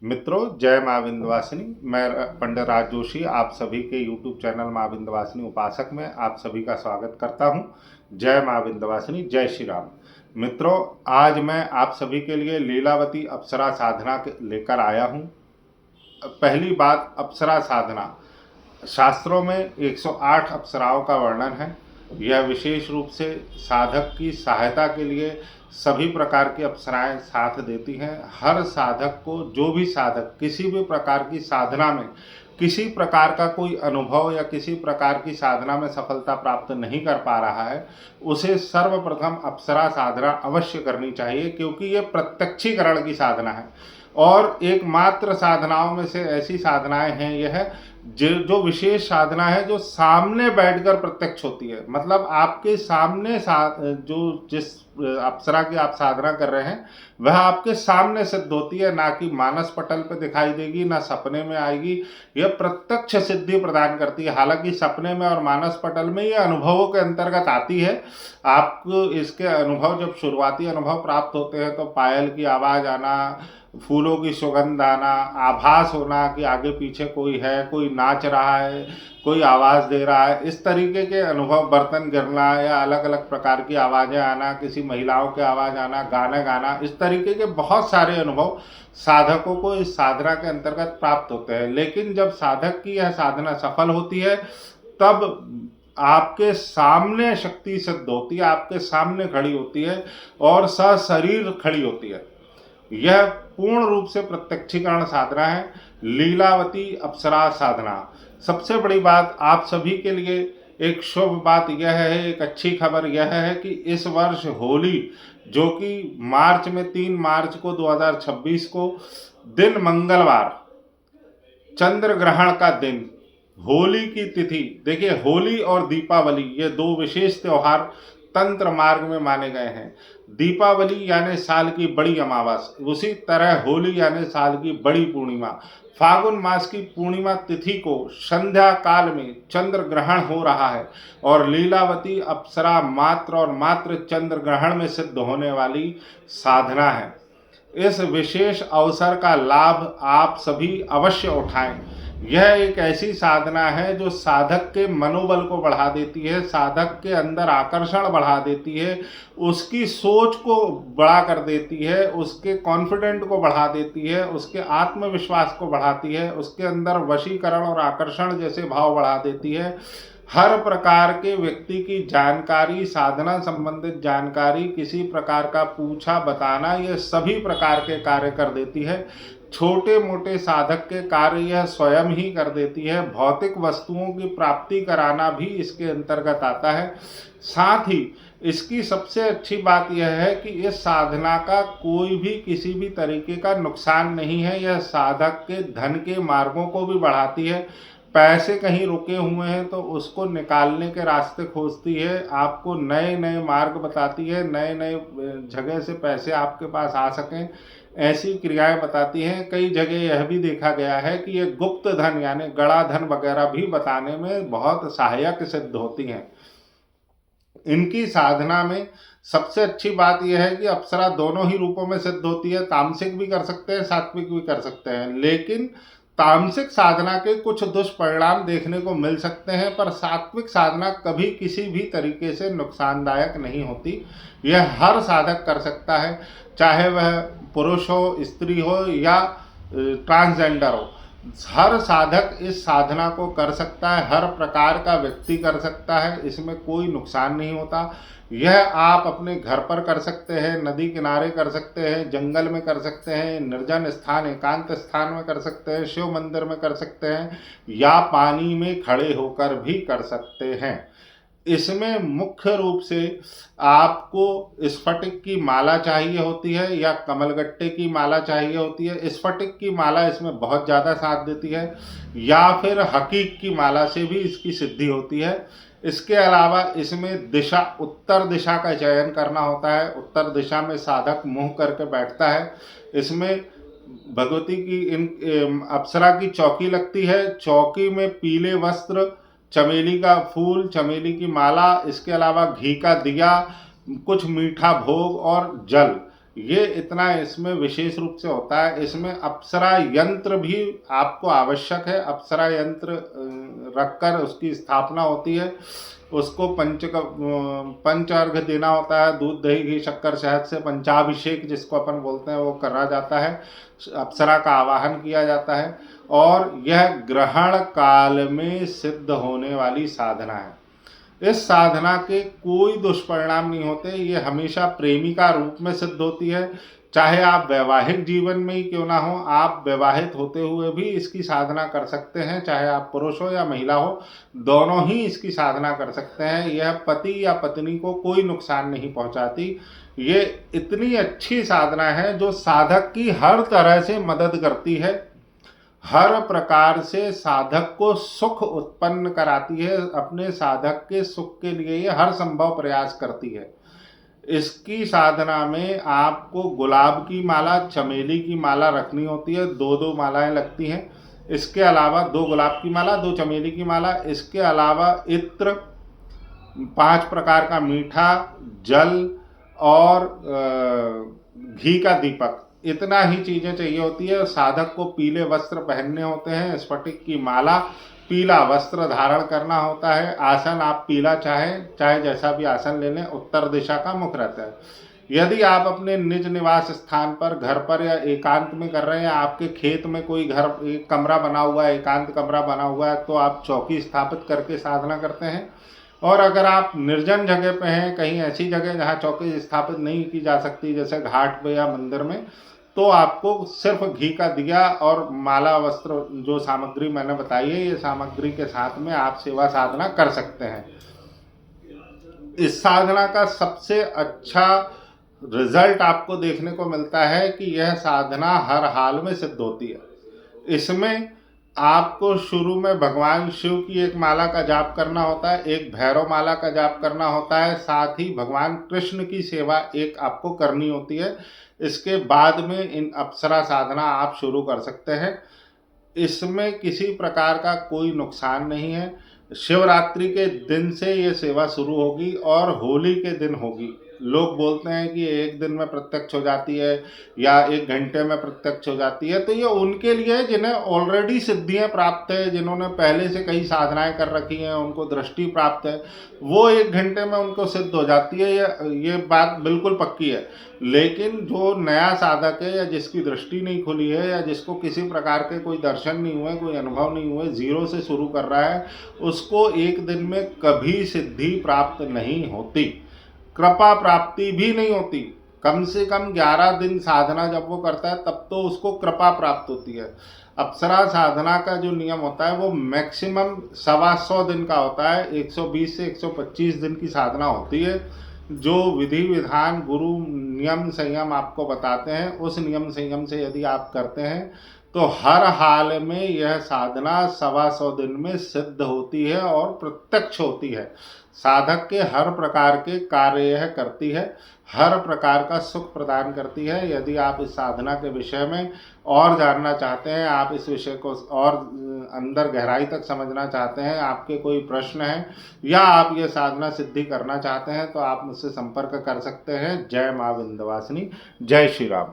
मित्रों, जय माँ विंध्यवासिनी। मैं पंडित राज जोशी आप सभी के YouTube चैनल माँ विंध्यवासिनी उपासक में आप सभी का स्वागत करता हूँ। जय माँ विंध्यवासिनी, जय श्री राम। मित्रों, आज मैं आप सभी के लिए लीलावती अप्सरा साधना लेकर आया हूँ। पहली बात, अप्सरा साधना। शास्त्रों में 108 अप्सराओं का वर्णन है। यह विशेष रूप से साधक की सहायता के लिए सभी प्रकार की अप्सराएं साथ देती हैं। हर साधक को, जो भी साधक किसी भी प्रकार की साधना में किसी प्रकार का कोई अनुभव या किसी प्रकार की साधना में सफलता प्राप्त नहीं कर पा रहा है, उसे सर्वप्रथम अप्सरा साधना अवश्य करनी चाहिए, क्योंकि ये प्रत्यक्षीकरण की साधना है और एकमात्र साधनाओं में से ऐसी साधनाएं हैं यह जो विशेष साधना है जो सामने बैठकर प्रत्यक्ष होती है। मतलब आपके सामने जो जिस अप्सरा की आप साधना कर रहे हैं वह आपके सामने सिद्ध होती है, ना कि मानस पटल पे दिखाई देगी, ना सपने में आएगी। यह प्रत्यक्ष सिद्धि प्रदान करती है। हालांकि सपने में और मानस पटल में यह अनुभवों के अंतर्गत आती है। आपको इसके अनुभव, जब शुरुआती अनुभव प्राप्त होते हैं तो पायल की आवाज़ आना, फूलों की सुगंध आना, आभास होना कि आगे पीछे कोई है, कोई नाच रहा है, कोई आवाज़ दे रहा है, इस तरीके के अनुभव, बर्तन गिरना या अलग अलग प्रकार की आवाज़ें आना, किसी महिलाओं की आवाज़ आना, गाना गाना, इस तरीके के बहुत सारे अनुभव साधकों को इस साधना के अंतर्गत प्राप्त होते हैं। लेकिन जब साधक की यह साधना सफल होती है तब आपके सामने शक्ति सिद्ध होती है, आपके सामने खड़ी होती है और सशरीर खड़ी होती है। यह पूर्ण रूप से प्रत्यक्षीकरण साधना है, लीलावती अप्सरा साधना। सबसे बड़ी बात आप सभी के लिए एक शुभ बात यह है, एक अच्छी खबर यह है कि इस वर्ष होली, जो कि मार्च में 3 मार्च को 2026 को दिन मंगलवार, चंद्र ग्रहण का दिन, होली की तिथि। देखिए, होली और दीपावली ये दो विशेष त्योहार तंत्र मार्ग में माने गए हैं। दीपावली यानी साल की बड़ी अमावस, उसी तरह होली यानी साल की बड़ी पूर्णिमा। फागुन मास की पूर्णिमा तिथि को संध्या काल में चंद्र ग्रहण हो रहा है और लीलावती अप्सरा मात्र और मात्र चंद्र ग्रहण में सिद्ध होने वाली साधना है। इस विशेष अवसर का लाभ आप सभी अवश्य उठाएं। यह एक ऐसी साधना है जो साधक के मनोबल को बढ़ा देती है, साधक के अंदर आकर्षण बढ़ा देती है, उसकी सोच को बड़ा कर देती है, उसके कॉन्फिडेंट को बढ़ा देती है, उसके आत्मविश्वास को बढ़ाती है, उसके अंदर वशीकरण और आकर्षण जैसे भाव बढ़ा देती है। हर प्रकार के व्यक्ति की जानकारी, साधना संबंधित जानकारी, किसी प्रकार का पूछा बताना, ये सभी प्रकार के कार्य कर देती है। छोटे मोटे साधक के कार्य यह स्वयं ही कर देती है। भौतिक वस्तुओं की प्राप्ति कराना भी इसके अंतर्गत आता है। साथ ही इसकी सबसे अच्छी बात यह है कि इस साधना का कोई भी किसी भी तरीके का नुकसान नहीं है। यह साधक के धन के मार्गों को भी बढ़ाती है। पैसे कहीं रुके हुए हैं तो उसको निकालने के रास्ते खोजती है, आपको नए नए मार्ग बताती है, नए नए जगह से पैसे आपके पास आ सकें, ऐसी क्रियाएं बताती हैं। कई जगह यह भी देखा गया है कि ये गुप्त धन यानी गड़ा धन वगैरह भी बताने में बहुत सहायक सिद्ध होती हैं। इनकी साधना में सबसे अच्छी बात यह है कि अप्सरा दोनों ही रूपों में सिद्ध होती है। तामसिक भी कर सकते हैं, सात्विक भी कर सकते हैं, लेकिन तामसिक साधना के कुछ दुष्परिणाम देखने को मिल सकते हैं, पर सात्विक साधना कभी किसी भी तरीके से नुकसानदायक नहीं होती। यह हर साधक कर सकता है, चाहे वह पुरुष हो, स्त्री हो या ट्रांसजेंडर हो। हर साधक इस साधना को कर सकता है, हर प्रकार का व्यक्ति कर सकता है, इसमें कोई नुकसान नहीं होता। यह आप अपने घर पर कर सकते हैं, नदी किनारे कर सकते हैं, जंगल में कर सकते हैं, निर्जन स्थान, एकांत स्थान में कर सकते हैं, शिव मंदिर में कर सकते हैं, या पानी में खड़े होकर भी कर सकते हैं। इसमें मुख्य रूप से आपको स्फटिक की माला चाहिए होती है या कमलगट्टे की माला चाहिए होती है। स्फटिक की माला इसमें बहुत ज़्यादा साथ देती है, या फिर हकीक की माला से भी इसकी सिद्धि होती है। इसके अलावा इसमें दिशा, उत्तर दिशा का चयन करना होता है। उत्तर दिशा में साधक मुंह करके बैठता है। इसमें भगवती की अप्सरा की चौकी लगती है। चौकी में पीले वस्त्र, चमेली का फूल, चमेली की माला, इसके अलावा घी का दिया, कुछ मीठा भोग और जल, ये इतना इसमें विशेष रूप से होता है। इसमें अप्सरा यंत्र भी आपको आवश्यक है। अप्सरा यंत्र रखकर उसकी स्थापना होती है। उसको पंच अर्घ देना होता है। दूध दही घी शक्कर शहद से पंचाभिषेक जिसको अपन बोलते हैं वो करा जाता है। अप्सरा का आवाहन किया जाता है और यह ग्रहण काल में सिद्ध होने वाली साधना है। इस साधना के कोई दुष्परिणाम नहीं होते। ये हमेशा प्रेमी का रूप में सिद्ध होती है। चाहे आप वैवाहिक जीवन में ही क्यों ना हो, आप विवाहित होते हुए भी इसकी साधना कर सकते हैं। चाहे आप पुरुष हो या महिला हो, दोनों ही इसकी साधना कर सकते हैं। यह पति या पत्नी को कोई नुकसान नहीं पहुंचाती। ये इतनी अच्छी साधना है जो साधक की हर तरह से मदद करती है, हर प्रकार से साधक को सुख उत्पन्न कराती है। अपने साधक के सुख के लिए ये हर संभव प्रयास करती है। इसकी साधना में आपको गुलाब की माला, चमेली की माला रखनी होती है। दो दो मालाएं लगती हैं। इसके अलावा 2 गुलाब की माला, 2 चमेली की माला, इसके अलावा इत्र, 5 प्रकार का मीठा, जल और घी का दीपक, इतना ही चीज़ें चाहिए होती है। साधक को पीले वस्त्र पहनने होते हैं, स्फटिक की माला, पीला वस्त्र धारण करना होता है। आसन आप पीला चाहे जैसा भी आसन ले लें। उत्तर दिशा का मुख रहता है। यदि आप अपने निज निवास स्थान पर, घर पर या एकांत में कर रहे हैं, आपके खेत में कोई घर, एक कमरा बना हुआ है, एकांत कमरा बना हुआ है, तो आप चौकी स्थापित करके साधना करते हैं। और अगर आप निर्जन जगह पे हैं, कहीं ऐसी जगह जहाँ चौकी स्थापित नहीं की जा सकती, जैसे घाट पे या मंदिर में, तो आपको सिर्फ घी का दिया और माला वस्त्र जो सामग्री मैंने बताई है, ये सामग्री के साथ में आप सेवा साधना कर सकते हैं। इस साधना का सबसे अच्छा रिजल्ट आपको देखने को मिलता है कि यह साधना हर हाल में सिद्ध होती है। इसमें आपको शुरू में भगवान शिव की एक माला का जाप करना होता है, एक भैरव माला का जाप करना होता है, साथ ही भगवान कृष्ण की सेवा एक आपको करनी होती है। इसके बाद में इन अप्सरा साधना आप शुरू कर सकते हैं। इसमें किसी प्रकार का कोई नुकसान नहीं है। शिवरात्रि के दिन से ये सेवा शुरू होगी और होली के दिन होगी। लोग बोलते हैं कि एक दिन में प्रत्यक्ष हो जाती है या 1 घंटे में प्रत्यक्ष हो जाती है, तो ये उनके लिए है जिन्हें ऑलरेडी सिद्धियां प्राप्त है, जिन्होंने पहले से कई साधनाएं कर रखी हैं, उनको दृष्टि प्राप्त है, वो 1 घंटे में उनको सिद्ध हो जाती है। ये बात बिल्कुल पक्की है। लेकिन जो नया साधक है या जिसकी दृष्टि नहीं खुली है या जिसको किसी प्रकार के कोई दर्शन नहीं हुए, कोई अनुभव नहीं हुए, जीरो से शुरू कर रहा है, उसको 1 दिन में कभी सिद्धि प्राप्त नहीं होती, कृपा प्राप्ति भी नहीं होती। कम से कम 11 दिन साधना जब वो करता है तब तो उसको कृपा प्राप्त होती है। अप्सरा साधना का जो नियम होता है वो मैक्सिमम 125 दिन का होता है। 120 से 125 दिन की साधना होती है। जो विधि विधान गुरु नियम संयम आपको बताते हैं, उस नियम संयम से यदि आप करते हैं तो हर हाल में यह साधना 125 दिन में सिद्ध होती है और प्रत्यक्ष होती है। साधक के हर प्रकार के कार्य यह करती है, हर प्रकार का सुख प्रदान करती है। यदि आप इस साधना के विषय में और जानना चाहते हैं, आप इस विषय को और अंदर गहराई तक समझना चाहते हैं, आपके कोई प्रश्न है या आप ये साधना सिद्धि करना चाहते हैं, तो आप मुझसे संपर्क कर सकते हैं। जय माँ विंध्यवासिनी, जय श्री राम।